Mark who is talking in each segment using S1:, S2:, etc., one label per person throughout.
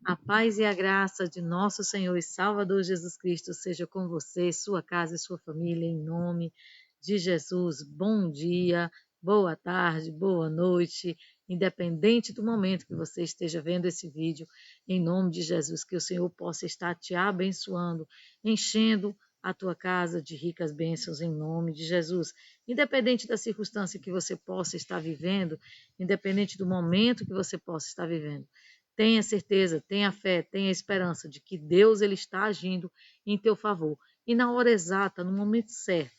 S1: A paz e a graça de nosso Senhor e Salvador Jesus Cristo seja com você, sua casa e sua família, em nome de Jesus. Bom dia, boa tarde, boa noite, independente do momento que você esteja vendo esse vídeo, em nome de Jesus, que o Senhor possa estar te abençoando, enchendo a tua casa de ricas bênçãos, em nome de Jesus. Independente da circunstância que você possa estar vivendo, independente do momento que você possa estar vivendo, tenha certeza, tenha fé, tenha esperança de que Deus ele está agindo em teu favor. E na hora exata, no momento certo,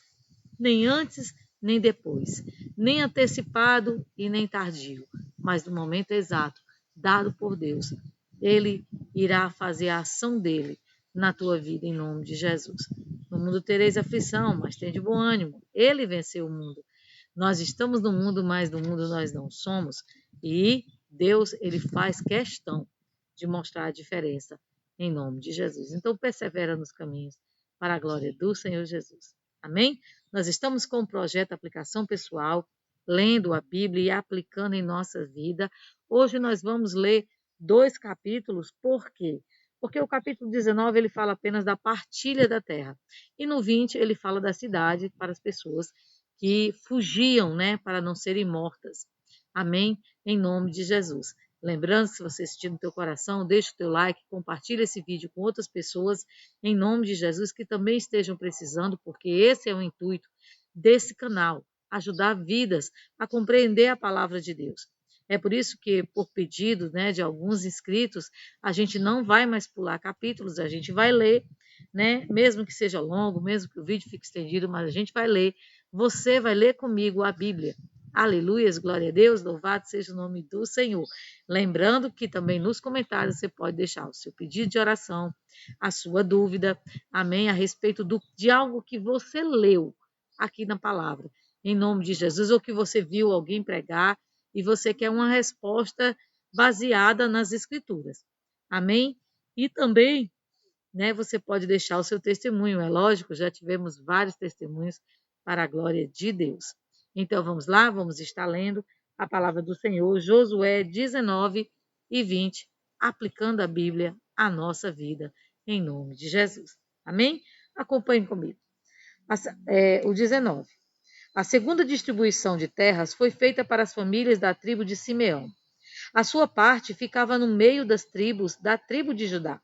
S1: nem antes nem depois, nem antecipado e nem tardio, mas no momento exato, dado por Deus. Ele irá fazer a ação dele na tua vida em nome de Jesus. No mundo tereis aflição, mas tem de bom ânimo. Ele venceu o mundo. Nós estamos no mundo, mas no mundo nós não somos. E Deus, ele faz questão de mostrar a diferença em nome de Jesus. Então, persevera nos caminhos para a glória do Senhor Jesus. Amém? Nós estamos com o projeto Aplicação Pessoal, lendo a Bíblia e aplicando em nossa vida. Hoje nós vamos ler 2 capítulos, por quê? Porque o capítulo 19 ele fala apenas da partilha da terra. E no 20 ele fala da cidade para as pessoas que fugiam, né, para não serem mortas. Amém? Em nome de Jesus. Lembrando, se você assistir no teu coração, deixa o teu like, compartilha esse vídeo com outras pessoas, em nome de Jesus, que também estejam precisando, porque esse é o intuito desse canal, ajudar vidas a compreender a palavra de Deus. É por isso que, por pedido, né, de alguns inscritos, a gente não vai mais pular capítulos, a gente vai ler, né, mesmo que seja longo, mesmo que o vídeo fique estendido, mas a gente vai ler. Você vai ler comigo a Bíblia. Aleluias, glória a Deus, louvado seja o nome do Senhor. Lembrando que também nos comentários você pode deixar o seu pedido de oração, a sua dúvida, amém, a respeito de algo que você leu aqui na palavra, em nome de Jesus, ou que você viu alguém pregar e você quer uma resposta baseada nas Escrituras. Amém? E também, né, você pode deixar o seu testemunho, é lógico, já tivemos vários testemunhos para a glória de Deus. Então vamos lá, vamos estar lendo a palavra do Senhor, Josué 19 e 20, aplicando a Bíblia à nossa vida, em nome de Jesus. Amém? Acompanhe comigo. O 19. A segunda distribuição de terras foi feita para as famílias da tribo de Simeão. A sua parte ficava no meio das tribos da tribo de Judá.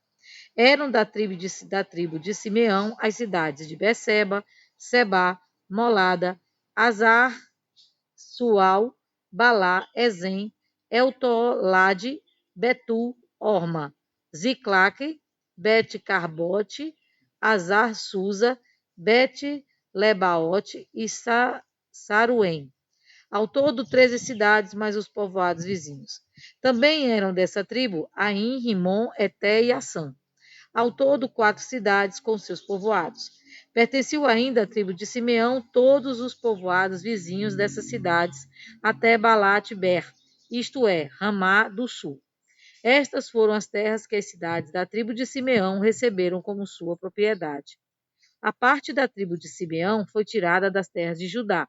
S1: Eram da tribo de Simeão as cidades de Beceba, Sebá, Molada, Azar, Sual, Balá, Ezem, Eltolade, Betu, Orma, Ziclaque, Bet-Carbote, Azar Susa, Bet-Lebaote e Saruém. Ao todo, 13 cidades, mais os povoados vizinhos. Também eram dessa tribo Aim, Rimon, Eté e Assã. Ao todo, 4 cidades com seus povoados. Pertenciam ainda à tribo de Simeão todos os povoados vizinhos dessas cidades, até Balat-Ber, isto é, Ramá do Sul. Estas foram as terras que as cidades da tribo de Simeão receberam como sua propriedade. A parte da tribo de Simeão foi tirada das terras de Judá,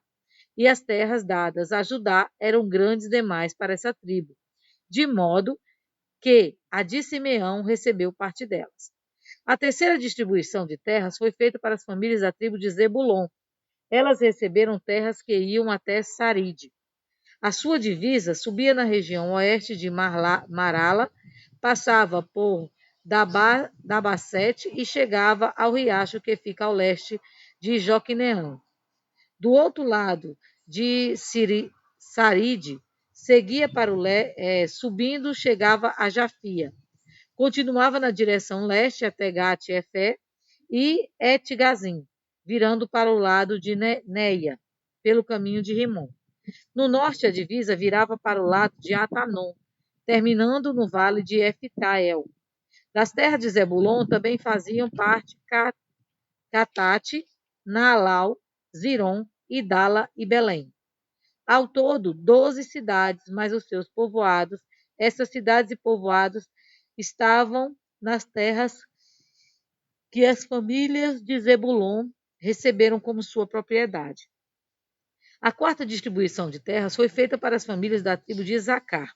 S1: e as terras dadas a Judá eram grandes demais para essa tribo, de modo que a de Simeão recebeu parte delas. A terceira distribuição de terras foi feita para as famílias da tribo de Zebulon. Elas receberam terras que iam até Saride. A sua divisa subia na região oeste de Marala, passava por Dabacete e chegava ao riacho que fica ao leste de Joquineão. Do outro lado de Saride, seguia para subindo, chegava a Jafia. Continuava na direção leste até Gat-Efé e Et-Gazim, virando para o lado de Neia, pelo caminho de Rimon. No norte, a divisa virava para o lado de Atanon, terminando no vale de Eftael. Das terras de Zebulon também faziam parte Catate, Naalau, Ziron, Idala e Belém. Ao todo, 12 cidades, mais os seus povoados. Essas cidades e povoados estavam nas terras que as famílias de Zebulon receberam como sua propriedade. A quarta distribuição de terras foi feita para as famílias da tribo de Isacar.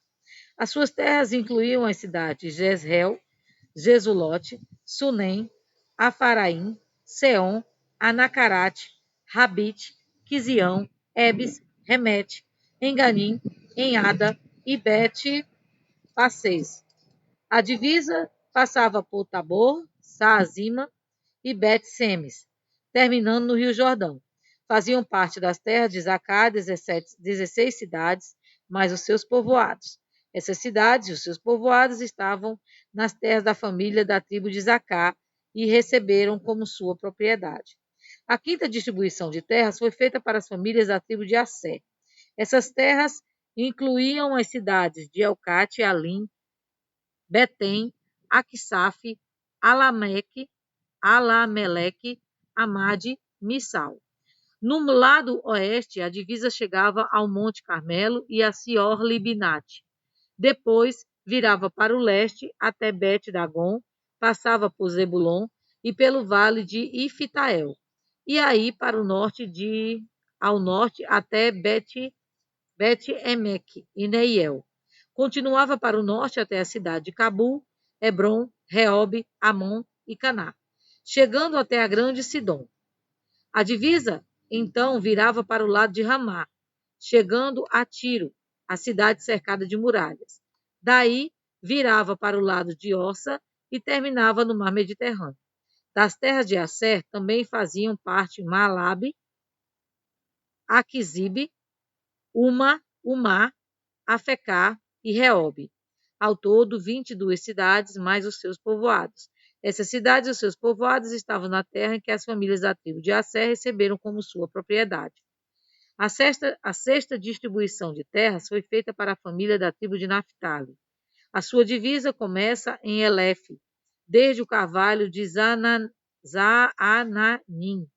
S1: As suas terras incluíam as cidades de Jezreel, Jesulote, Sunem, Afaraim, Seom, Anacarate, Rabite, Quisião, Ebes, Remete, Enganim, Enhada e Bet-Passeis. A divisa passava por Tabor, Saazima e Bet-Semes, terminando no Rio Jordão. Faziam parte das terras de Zacá 16 cidades, mais os seus povoados. Essas cidades e os seus povoados estavam nas terras da família da tribo de Zacá e receberam como sua propriedade. A quinta distribuição de terras foi feita para as famílias da tribo de Assé. Essas terras incluíam as cidades de Elcate, Alim, Betem, Aquisaf, Alameleque, Amade, Missal. No lado oeste, a divisa chegava ao Monte Carmelo e a Sior-Libinate. Depois, virava para o leste até Bet-Dagon, passava por Zebulon e pelo vale de Ifitael. E aí para o norte ao norte até Bet-Emeque e Neiel. Continuava para o norte até a cidade de Cabul, Hebron, Reob, Amon e Caná, chegando até a grande Sidom. A divisa, então, virava para o lado de Ramá, chegando a Tiro, a cidade cercada de muralhas. Daí, virava para o lado de Ossa e terminava no mar Mediterrâneo. Das terras de Asser também faziam parte Malabe, Aquisibe, Umá, Afecá e Reob. Ao todo, 22 cidades, mais os seus povoados. Essas cidades e os seus povoados estavam na terra em que as famílias da tribo de Asser receberam como sua propriedade. A sexta distribuição de terras foi feita para a família da tribo de Naphtali. A sua divisa começa em Elefe, desde o carvalho de Zaananim,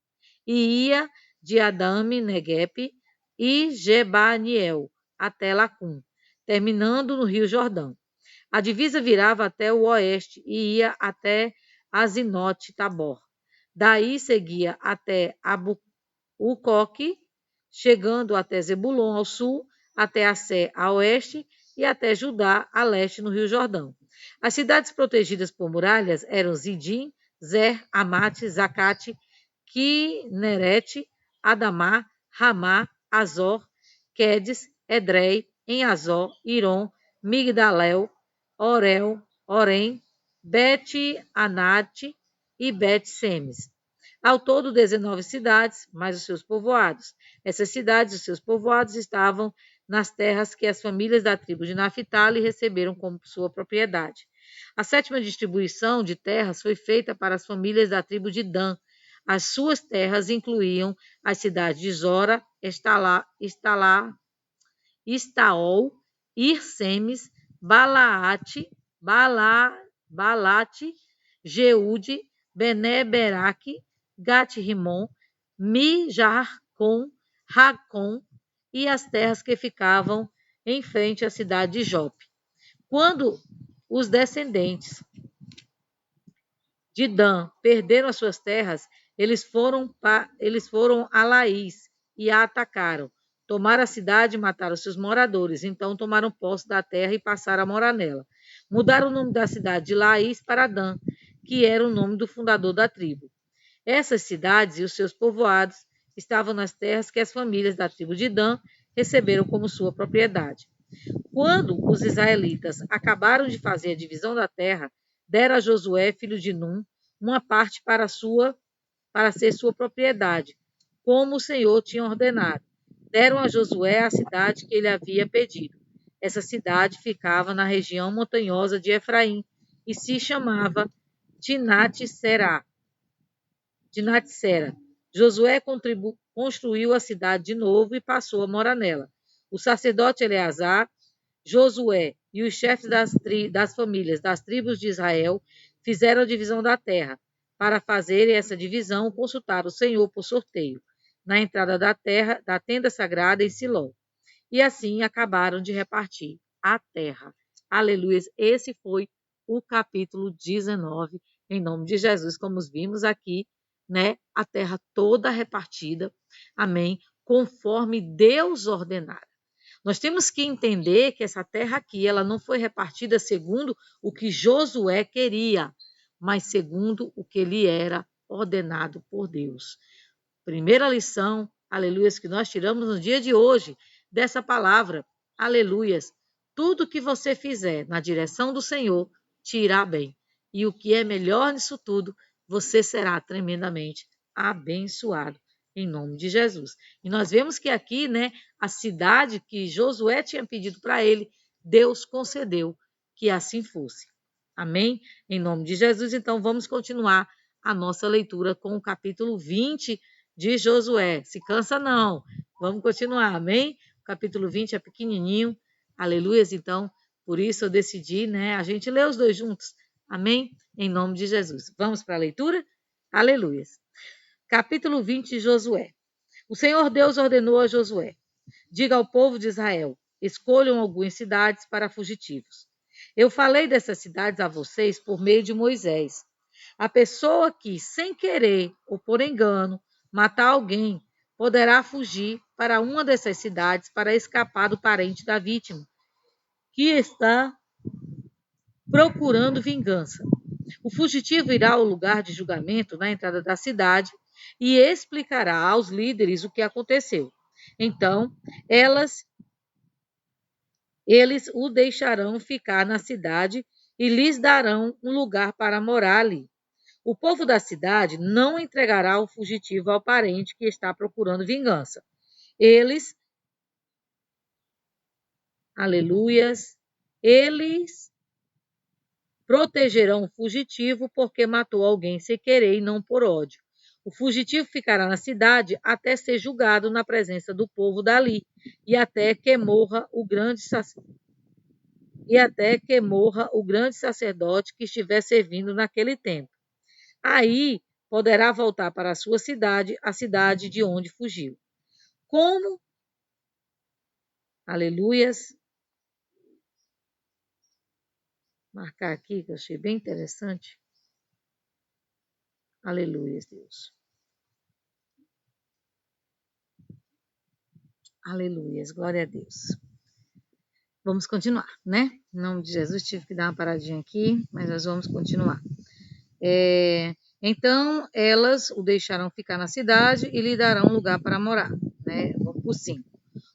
S1: e ia de Adame, Neguepe e Gebaniel até Lacum, terminando no Rio Jordão. A divisa virava até o oeste e ia até Azinote Tabor. Daí seguia até Abucoque, chegando até Zebulon ao sul, até Assé a oeste e até Judá a leste no Rio Jordão. As cidades protegidas por muralhas eram Zidim, Zer, Amate, Zacate, Quinerete, Adamá, Ramá, Azor, Quedes, Edrei, Enazó, Irom, Migdalel, Orel, Orem, Bet-Anate e Bet-Semes. Ao todo, 19 cidades, mais os seus povoados. Essas cidades e os seus povoados estavam nas terras que as famílias da tribo de Naphtali receberam como sua propriedade. A sétima distribuição de terras foi feita para as famílias da tribo de Dan. As suas terras incluíam as cidades de Zora, Estaol, Irsemes, Balate, Jeude, Bené-Beraque, Gat-Rimon, Mijarcom, Racom e as terras que ficavam em frente à cidade de Jope. Quando os descendentes de Dan perderam as suas terras, eles foram a Laís e a atacaram. Tomaram a cidade e mataram seus moradores. Então tomaram posse da terra e passaram a morar nela. Mudaram o nome da cidade de Laís para Dan, que era o nome do fundador da tribo. Essas cidades e os seus povoados estavam nas terras que as famílias da tribo de Dan receberam como sua propriedade. Quando os israelitas acabaram de fazer a divisão da terra, deram a Josué, filho de Num, uma parte para ser sua propriedade, como o Senhor tinha ordenado. Deram a Josué a cidade que ele havia pedido. Essa cidade ficava na região montanhosa de Efraim e se chamava Tinat-Sera. Josué construiu a cidade de novo e passou a morar nela. O sacerdote Eleazar, Josué e os chefes das famílias das tribos de Israel fizeram a divisão da terra. Para fazerem essa divisão, consultaram o Senhor por sorteio, na entrada da terra, da tenda sagrada em Siló. E assim acabaram de repartir a terra. Aleluia. Esse foi o capítulo 19, em nome de Jesus, como vimos aqui, né? A terra toda repartida, amém, conforme Deus ordenara. Nós temos que entender que essa terra aqui, ela não foi repartida segundo o que Josué queria, mas segundo o que ele era ordenado por Deus. Primeira lição, aleluias, que nós tiramos no dia de hoje dessa palavra, aleluias. Tudo que você fizer na direção do Senhor, te irá bem. E o que é melhor nisso tudo, você será tremendamente abençoado, em nome de Jesus. E nós vemos que aqui, né, a cidade que Josué tinha pedido para ele, Deus concedeu que assim fosse. Amém? Em nome de Jesus. Então, vamos continuar a nossa leitura com o capítulo 20 de Josué. Se cansa não. Vamos continuar, amém? O capítulo 20 é pequenininho. Aleluias, então, por isso eu decidi, né, a gente ler os dois juntos. Amém? Em nome de Jesus. Vamos para a leitura? Aleluias. Capítulo 20 de Josué. O Senhor Deus ordenou a Josué: diga ao povo de Israel: escolham algumas cidades para fugitivos. Eu falei dessas cidades a vocês por meio de Moisés. A pessoa que, sem querer ou por engano, matar alguém, poderá fugir para uma dessas cidades para escapar do parente da vítima, que está procurando vingança. O fugitivo irá ao lugar de julgamento na entrada da cidade e explicará aos líderes o que aconteceu. Então, eles o deixarão ficar na cidade e lhes darão um lugar para morar ali. O povo da cidade não entregará o fugitivo ao parente que está procurando vingança. Eles, aleluias, eles protegerão o fugitivo porque matou alguém sem querer e não por ódio. O fugitivo ficará na cidade até ser julgado na presença do povo dali e até que morra o grande sacerdote que estiver servindo naquele tempo. Aí poderá voltar para a sua cidade, a cidade de onde fugiu. Como? Aleluias. Marcar aqui, que eu achei bem interessante. Aleluias, Deus. Aleluias, glória a Deus. Vamos continuar, né? Em nome de Jesus, tive que dar uma paradinha aqui, mas nós vamos continuar. Então, elas o deixarão ficar na cidade e lhe darão lugar para morar, né? Vamos por 5.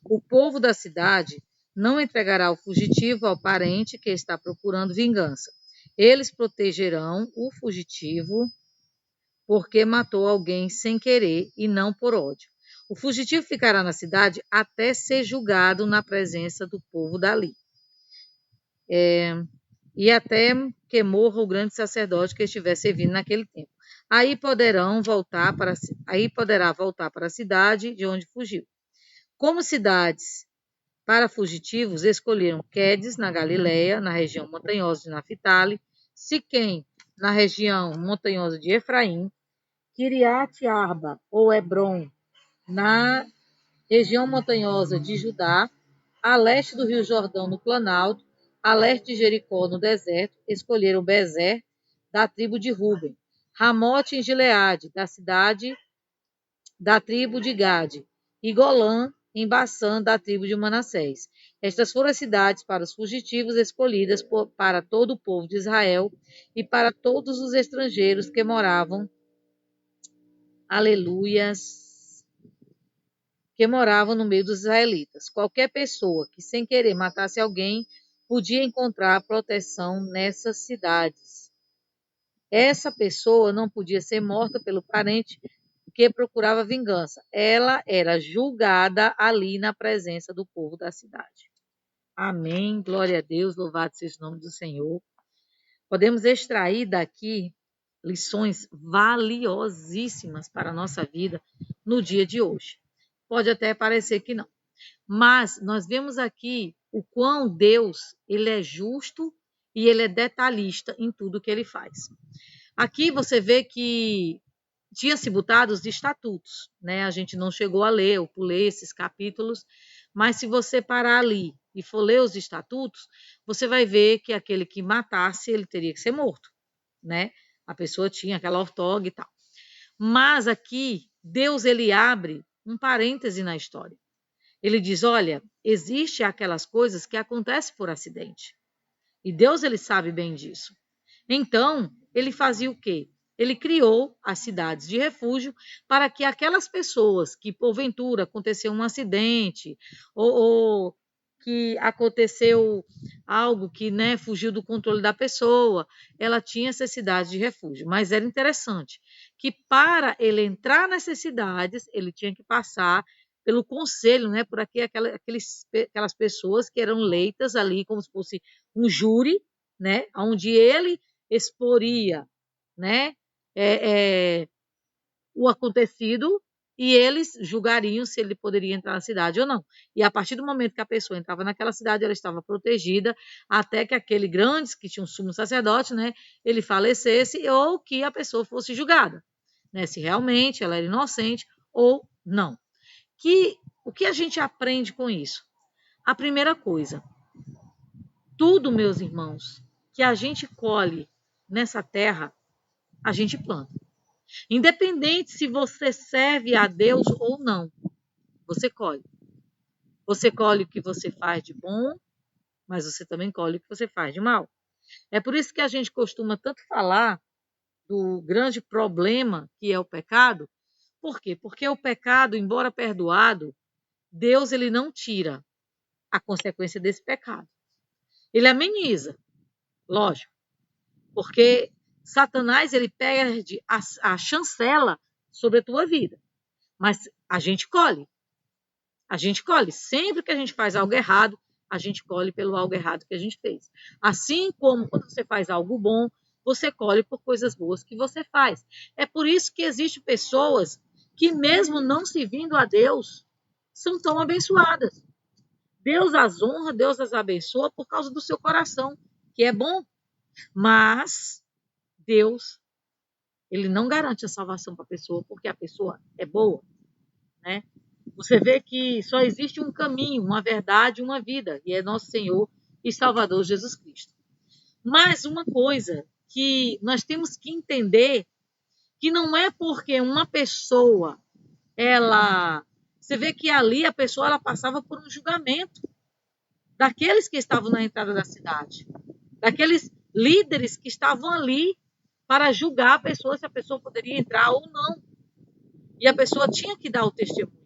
S1: O povo da cidade não entregará o fugitivo ao parente que está procurando vingança. Eles protegerão o fugitivo porque matou alguém sem querer e não por ódio. O fugitivo ficará na cidade até ser julgado na presença do povo dali. E até que morra o grande sacerdote que estiver servindo naquele tempo. Aí poderá voltar para a cidade de onde fugiu. Como cidades para fugitivos, escolheram Quedes, na Galileia, na região montanhosa de Naphtali, Siquém, na região montanhosa de Efraim, Kiriat Arba, ou Hebron, na região montanhosa de Judá, a leste do Rio Jordão, no Planalto, a leste de Jericó, no deserto, escolheram Bezer, da tribo de Ruben, Ramote em Gileade, da tribo de Gade, e Golã, em Baçã, da tribo de Manassés. Estas foram as cidades para os fugitivos escolhidas para todo o povo de Israel e para todos os estrangeiros que moravam, aleluias, que moravam no meio dos israelitas. Qualquer pessoa que sem querer matasse alguém podia encontrar proteção nessas cidades. Essa pessoa não podia ser morta pelo parente que procurava vingança. Ela era julgada ali na presença do povo da cidade. Amém. Glória a Deus. Louvado seja o nome do Senhor. Podemos extrair daqui lições valiosíssimas para a nossa vida no dia de hoje. Pode até parecer que não. Mas nós vemos aqui o quão Deus, ele é justo e ele é detalhista em tudo que ele faz. Aqui você vê que tinha-se botado os estatutos, né? A gente não chegou a ler, eu pulei esses capítulos, mas se você parar ali e for ler os estatutos, você vai ver que aquele que matasse, ele teria que ser morto, né? A pessoa tinha aquela ortoga e tal. Mas aqui, Deus, ele abre um parêntese na história. Ele diz, olha, existe aquelas coisas que acontecem por acidente. E Deus, ele sabe bem disso. Então, ele fazia o quê? Ele criou as cidades de refúgio para que aquelas pessoas que, porventura, aconteceu um acidente ou que aconteceu algo que, né, fugiu do controle da pessoa, ela tinha essas cidades de refúgio. Mas era interessante que para ele entrar nessas cidades, ele tinha que passar pelo conselho, né, por aqui, aquelas pessoas que eram eleitas ali como se fosse um júri, né, onde ele exporia, né, o acontecido e eles julgariam se ele poderia entrar na cidade ou não. E a partir do momento que a pessoa entrava naquela cidade, ela estava protegida até que aquele grande, que tinha um sumo sacerdote, né, ele falecesse ou que a pessoa fosse julgada, né, se realmente ela era inocente ou não. O que a gente aprende com isso? A primeira coisa, tudo, meus irmãos, que a gente colhe nessa terra, a gente planta. Independente se você serve a Deus ou não, você colhe. Você colhe o que você faz de bom, mas você também colhe o que você faz de mal. É por isso que a gente costuma tanto falar do grande problema que é o pecado. Por quê? Porque o pecado, embora perdoado, Deus ele não tira a consequência desse pecado. Ele ameniza, lógico, porque Satanás ele perde a chancela sobre a tua vida, mas a gente colhe. A gente colhe. Sempre que a gente faz algo errado, a gente colhe pelo algo errado que a gente fez. Assim como quando você faz algo bom, você colhe por coisas boas que você faz. É por isso que existem pessoas que, mesmo não servindo a Deus, são tão abençoadas. Deus as honra, Deus as abençoa por causa do seu coração, que é bom. Mas Deus, ele não garante a salvação para a pessoa porque a pessoa é boa, né? Você vê que só existe um caminho, uma verdade, uma vida, e é nosso Senhor e Salvador Jesus Cristo. Mas uma coisa que nós temos que entender que não é porque uma pessoa, você vê que ali a pessoa ela passava por um julgamento daqueles que estavam na entrada da cidade, daqueles líderes que estavam ali para julgar a pessoa se a pessoa poderia entrar ou não. E a pessoa tinha que dar o testemunho.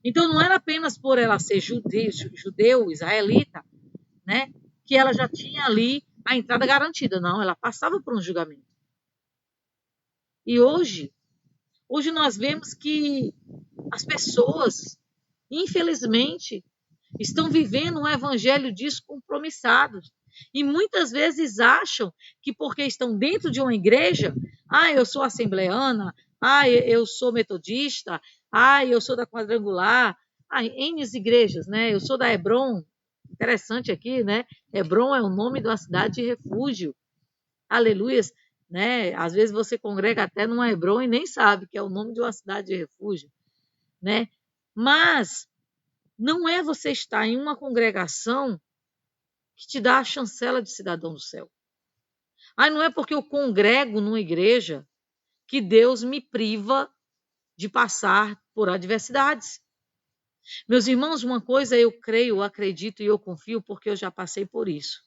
S1: Então não era apenas por ela ser judeu, israelita, né, que ela já tinha ali a entrada garantida. Não, ela passava por um julgamento. E hoje nós vemos que as pessoas, infelizmente, estão vivendo um evangelho descompromissado. E muitas vezes acham que porque estão dentro de uma igreja, eu sou assembleana, eu sou metodista, eu sou da quadrangular, N igrejas, né? Eu sou da Hebron, interessante aqui, né? Hebron é o nome de uma cidade de refúgio, aleluias, né? Às vezes você congrega até numa Hebron e nem sabe que é o nome de uma cidade de refúgio, né? Mas não é você estar em uma congregação que te dá a chancela de cidadão do céu. Não é porque eu congrego numa igreja que Deus me priva de passar por adversidades. Meus irmãos, uma coisa eu creio, eu acredito e eu confio porque eu já passei por isso.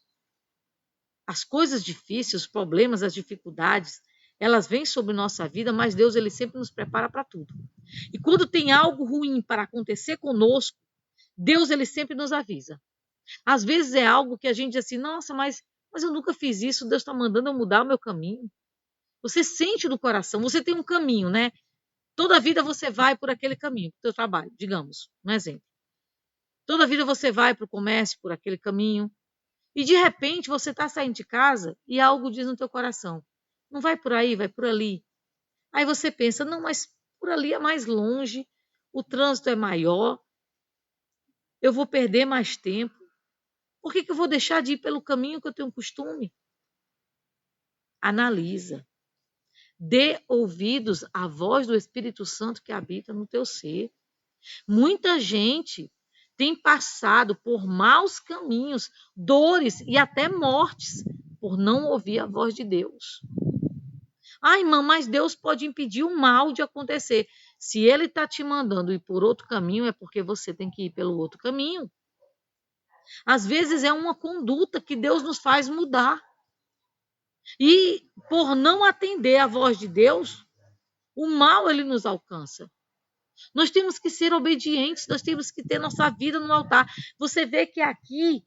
S1: As coisas difíceis, os problemas, as dificuldades, elas vêm sobre nossa vida, mas Deus ele sempre nos prepara para tudo. E quando tem algo ruim para acontecer conosco, Deus ele sempre nos avisa. Às vezes é algo que a gente diz assim, nossa, mas eu nunca fiz isso, Deus está mandando eu mudar o meu caminho. Você sente no coração, você tem um caminho, né? Toda a vida você vai por aquele caminho, para o seu trabalho, digamos, um exemplo. Toda a vida você vai para o comércio por aquele caminho. E de repente você está saindo de casa e algo diz no teu coração, não vai por aí, vai por ali. Aí você pensa, não, mas por ali é mais longe, o trânsito é maior, eu vou perder mais tempo. Por que eu vou deixar de ir pelo caminho que eu tenho costume? Analisa. Dê ouvidos à voz do Espírito Santo que habita no teu ser. Muita gente tem passado por maus caminhos, dores e até mortes por não ouvir a voz de Deus. Ah, irmã, mas Deus pode impedir o mal de acontecer. Se ele está te mandando ir por outro caminho, é porque você tem que ir pelo outro caminho. Às vezes é uma conduta que Deus nos faz mudar. E por não atender à voz de Deus, o mal ele nos alcança. Nós temos que ser obedientes, nós temos que ter nossa vida no altar. Você vê que aqui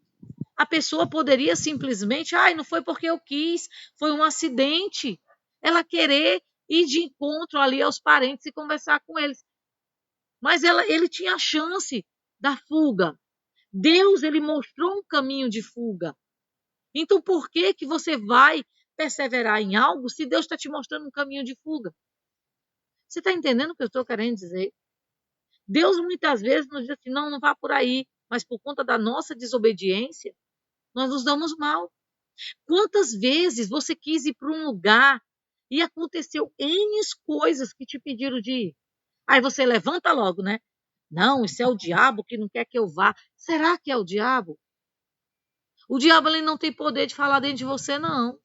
S1: a pessoa poderia simplesmente, não foi porque eu quis, foi um acidente. Ela querer ir de encontro ali aos parentes e conversar com eles. Mas ele tinha a chance da fuga. Deus, ele mostrou um caminho de fuga. Então, por que que você vai perseverar em algo se Deus está te mostrando um caminho de fuga? Você está entendendo o que eu estou querendo dizer? Deus muitas vezes nos diz assim, não, não vá por aí. Mas por conta da nossa desobediência, nós nos damos mal. Quantas vezes você quis ir para um lugar e aconteceu N coisas que te pediram de ir? Aí você levanta logo, né? Não, isso é o diabo que não quer que eu vá. Será que é o diabo? O diabo ele não tem poder de falar dentro de você, não.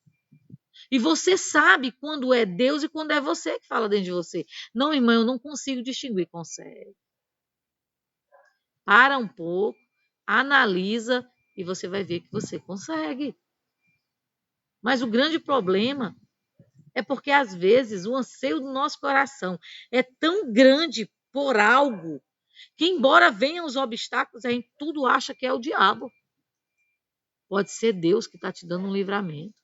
S1: E você sabe quando é Deus e quando é você que fala dentro de você. Não, irmã, eu não consigo distinguir. Consegue. Para um pouco, analisa e você vai ver que você consegue. Mas o grande problema é porque, às vezes, o anseio do nosso coração é tão grande por algo que, embora venham os obstáculos, a gente tudo acha que é o diabo. Pode ser Deus que está te dando um livramento.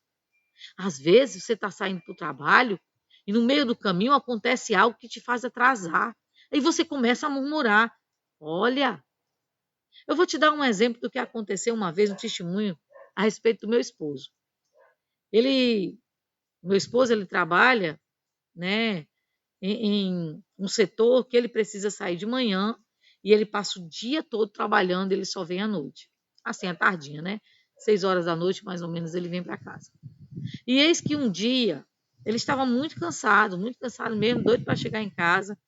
S1: Às vezes, você está saindo para o trabalho e, no meio do caminho, acontece algo que te faz atrasar. Aí você começa a murmurar. Olha, eu vou te dar um exemplo do que aconteceu uma vez, um testemunho a respeito do meu esposo. Meu esposo, ele trabalha, né, em um setor que ele precisa sair de manhã e ele passa o dia todo trabalhando, ele só vem à noite. Assim, à tardinha, né? 6 horas da noite, mais ou menos, ele vem para casa. E eis que um dia, ele estava muito cansado mesmo, doido para chegar em casa,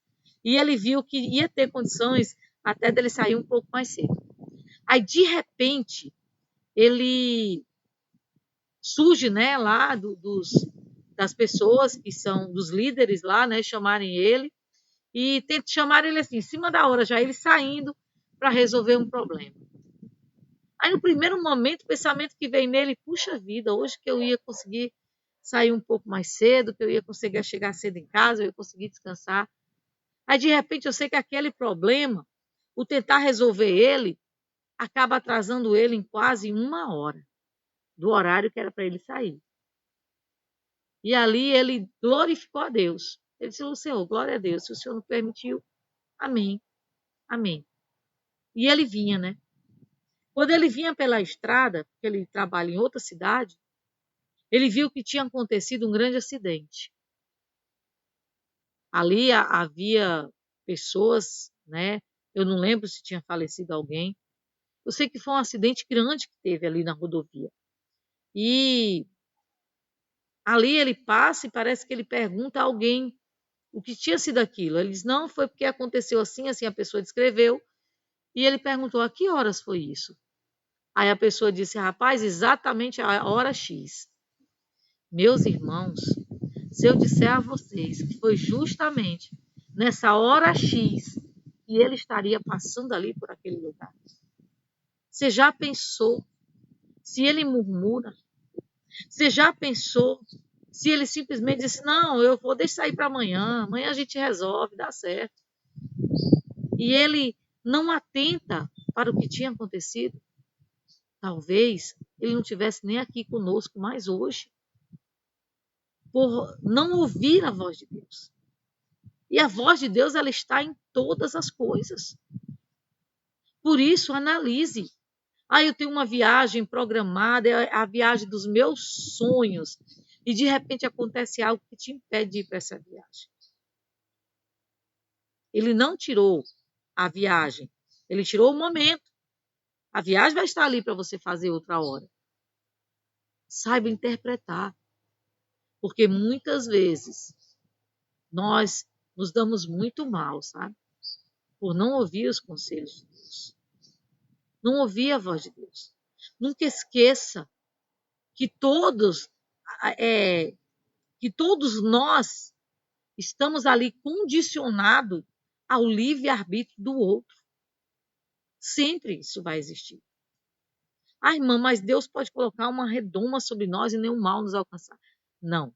S1: e ele viu que ia ter condições até dele sair um pouco mais cedo. Aí, de repente, ele surge, né, lá das pessoas que são dos líderes lá, né, chamarem ele e chamar ele assim, em cima da hora, já ele saindo para resolver um problema. Aí, no primeiro momento, o pensamento que veio nele, puxa vida, hoje que eu ia conseguir sair um pouco mais cedo, que eu ia conseguir chegar cedo em casa, eu ia conseguir descansar. Aí, de repente, eu sei que aquele problema, o tentar resolver ele, acaba atrasando ele em quase 1 hora do horário que era para ele sair. E ali ele glorificou a Deus. Ele disse, Senhor, glória a Deus, se o Senhor não permitiu, amém, amém. E ele vinha, né? Quando ele vinha pela estrada, porque ele trabalha em outra cidade, ele viu que tinha acontecido um grande acidente. Ali havia pessoas, né? Eu não lembro se tinha falecido alguém. Eu sei que foi um acidente grande que teve ali na rodovia. E ali ele passa e parece que ele pergunta a alguém o que tinha sido aquilo. Ele diz, não, foi porque aconteceu assim, assim a pessoa descreveu. E ele perguntou, a que horas foi isso? Aí a pessoa disse, rapaz, exatamente a hora X. Meus irmãos, se eu disser a vocês que foi justamente nessa hora X que ele estaria passando ali por aquele lugar. Você já pensou se ele murmura? Você já pensou se ele simplesmente disse, não, eu vou deixar ir para amanhã, amanhã a gente resolve, dá certo. E ele não atenta para o que tinha acontecido? Talvez ele não estivesse nem aqui conosco mais hoje, por não ouvir a voz de Deus. E a voz de Deus, ela está em todas as coisas. Por isso, analise. Eu tenho uma viagem programada, é a viagem dos meus sonhos, e de repente acontece algo que te impede de ir para essa viagem. Ele não tirou a viagem, ele tirou o momento. A viagem vai estar ali para você fazer outra hora. Saiba interpretar, porque muitas vezes nós nos damos muito mal, sabe? Por não ouvir os conselhos de Deus. Não ouvir a voz de Deus. Nunca esqueça que todos que todos nós estamos ali condicionados ao livre-arbítrio do outro. Sempre isso vai existir. Ah, irmã, mas Deus pode colocar uma redoma sobre nós e nenhum mal nos alcançar. Não.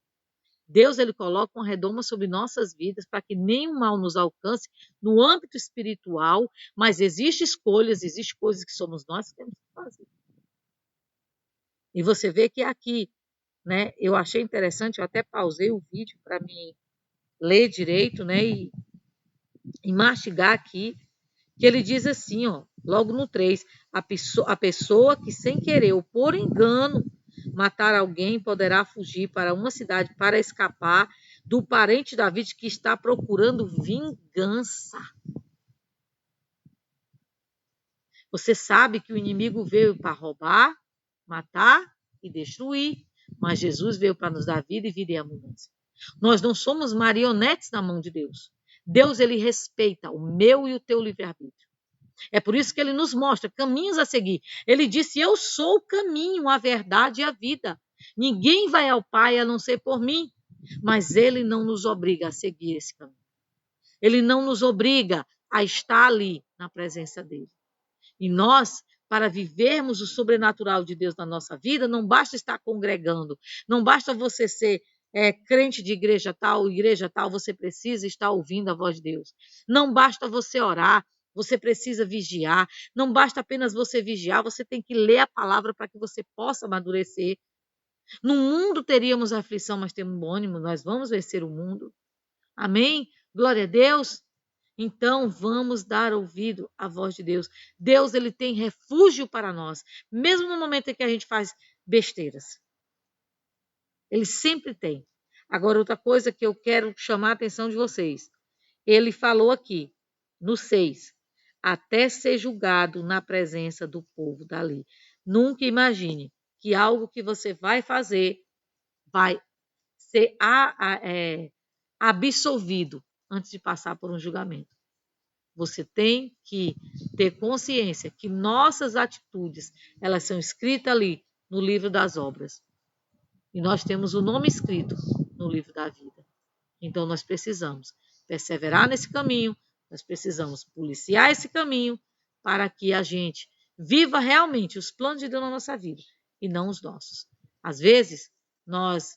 S1: Deus ele coloca uma redoma sobre nossas vidas para que nenhum mal nos alcance no âmbito espiritual, mas existem escolhas, existem coisas que somos nós que temos que fazer. E você vê que aqui, né, eu achei interessante, eu até pausei o vídeo para me ler direito, né, e mastigar aqui, que ele diz assim, ó, logo no 3, a pessoa que sem querer ou por engano matar alguém poderá fugir para uma cidade para escapar do parente da vítima que está procurando vingança. Você sabe que o inimigo veio para roubar, matar e destruir, mas Jesus veio para nos dar vida e vida em abundância. Nós não somos marionetes na mão de Deus. Deus ele respeita o meu e o teu livre-arbítrio. É por isso que ele nos mostra caminhos a seguir. Ele disse: eu sou o caminho, a verdade e a vida. Ninguém vai ao Pai a não ser por mim. Mas ele não nos obriga a seguir esse caminho. Ele não nos obriga a estar ali na presença dele. E nós, para vivermos o sobrenatural de Deus na nossa vida, não basta estar congregando, não basta você ser crente de igreja tal, você precisa estar ouvindo a voz de Deus. Não basta você orar, você precisa vigiar. Não basta apenas você vigiar, você tem que ler a palavra para que você possa amadurecer. No mundo teríamos aflição, mas temos bom ânimo, nós vamos vencer o mundo. Amém? Glória a Deus. Então vamos dar ouvido à voz de Deus. Deus ele tem refúgio para nós, mesmo no momento em que a gente faz besteiras. Ele sempre tem. Agora, outra coisa que eu quero chamar a atenção de vocês. Ele falou aqui, no 6, até ser julgado na presença do povo dali. Nunca imagine que algo que você vai fazer vai ser absolvido antes de passar por um julgamento. Você tem que ter consciência que nossas atitudes, elas são escritas ali no livro das obras. E nós temos o nome escrito no livro da vida. Então nós precisamos perseverar nesse caminho, nós precisamos policiar esse caminho para que a gente viva realmente os planos de Deus na nossa vida e não os nossos. Às vezes, nós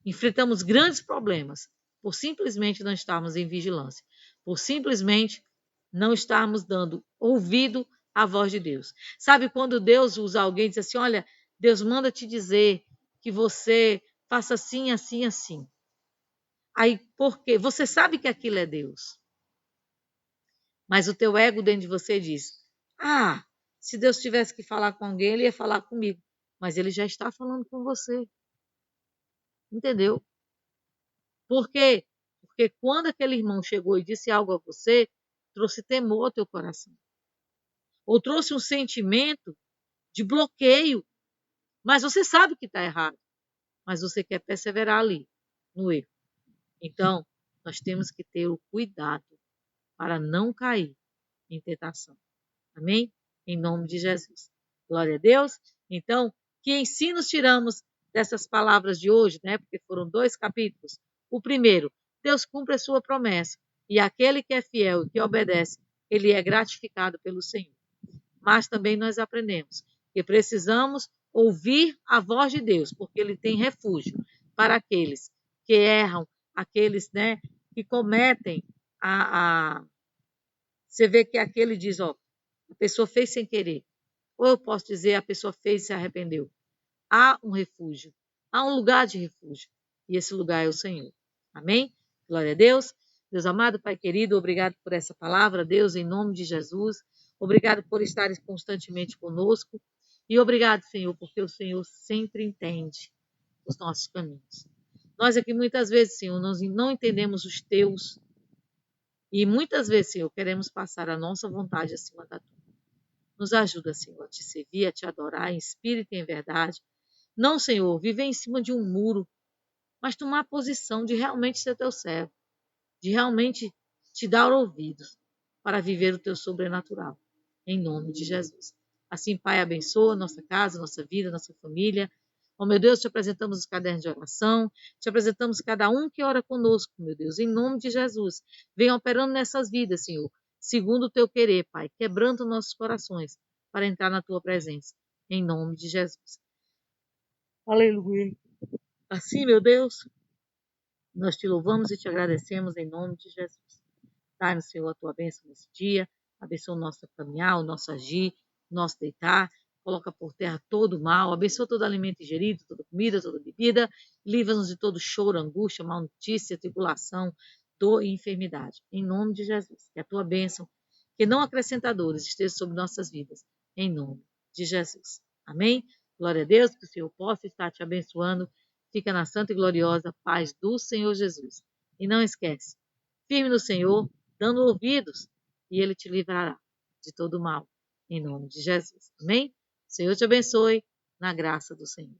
S1: enfrentamos grandes problemas por simplesmente não estarmos em vigilância, por simplesmente não estarmos dando ouvido à voz de Deus. Sabe quando Deus usa alguém e diz assim, olha, Deus manda te dizer que você faça assim, assim, assim. Aí, por quê? Você sabe que aquilo é Deus. Mas o teu ego dentro de você diz, se Deus tivesse que falar com alguém, ele ia falar comigo. Mas ele já está falando com você. Entendeu? Por quê? Porque quando aquele irmão chegou e disse algo a você, trouxe temor ao teu coração. Ou trouxe um sentimento de bloqueio. Mas você sabe que está errado. Mas você quer perseverar ali, no erro. Então, nós temos que ter o cuidado para não cair em tentação. Amém? Em nome de Jesus. Glória a Deus. Então, que ensinos tiramos dessas palavras de hoje, né? Porque foram 2 capítulos. O primeiro, Deus cumpre a sua promessa. E aquele que é fiel e que obedece, ele é gratificado pelo Senhor. Mas também nós aprendemos que precisamos ouvir a voz de Deus, porque ele tem refúgio para aqueles que erram, aqueles, né, que cometem Você vê que aquele diz, ó, a pessoa fez sem querer. Ou eu posso dizer, a pessoa fez e se arrependeu. Há um refúgio, há um lugar de refúgio. E esse lugar é o Senhor. Amém? Glória a Deus. Deus amado, Pai querido, obrigado por essa palavra, Deus, em nome de Jesus. Obrigado por estares constantemente conosco. E obrigado, Senhor, porque o Senhor sempre entende os nossos caminhos. Nós aqui muitas vezes, Senhor, nós não entendemos os teus. E muitas vezes, Senhor, queremos passar a nossa vontade acima da tua. Nos ajuda, Senhor, a te servir, a te adorar em espírito e em verdade. Não, Senhor, viver em cima de um muro, mas tomar a posição de realmente ser teu servo, de realmente te dar ouvidos para viver o teu sobrenatural. Em nome de Jesus. Assim, Pai, abençoa nossa casa, nossa vida, nossa família. Ó meu Deus, te apresentamos os cadernos de oração, te apresentamos cada um que ora conosco, meu Deus, em nome de Jesus. Venha operando nessas vidas, Senhor, segundo o teu querer, Pai, quebrando nossos corações para entrar na tua presença, em nome de Jesus. Aleluia. Assim, meu Deus, nós te louvamos e te agradecemos em nome de Jesus. Dai-nos, Senhor, a tua bênção nesse dia. Abençoa o nosso caminhar, o nosso agir, o nosso deitar. Coloca por terra todo o mal. Abençoa todo alimento ingerido, toda comida, toda bebida. Livra-nos de todo choro, angústia, mal notícia, tribulação, dor e enfermidade. Em nome de Jesus. Que a tua bênção, que não acrescentadores, esteja sobre nossas vidas. Em nome de Jesus. Amém? Glória a Deus, que o Senhor possa estar te abençoando. Fica na santa e gloriosa paz do Senhor Jesus. E não esquece, firme no Senhor, dando ouvidos, e Ele te livrará de todo mal, em nome de Jesus. Amém? O Senhor te abençoe, na graça do Senhor.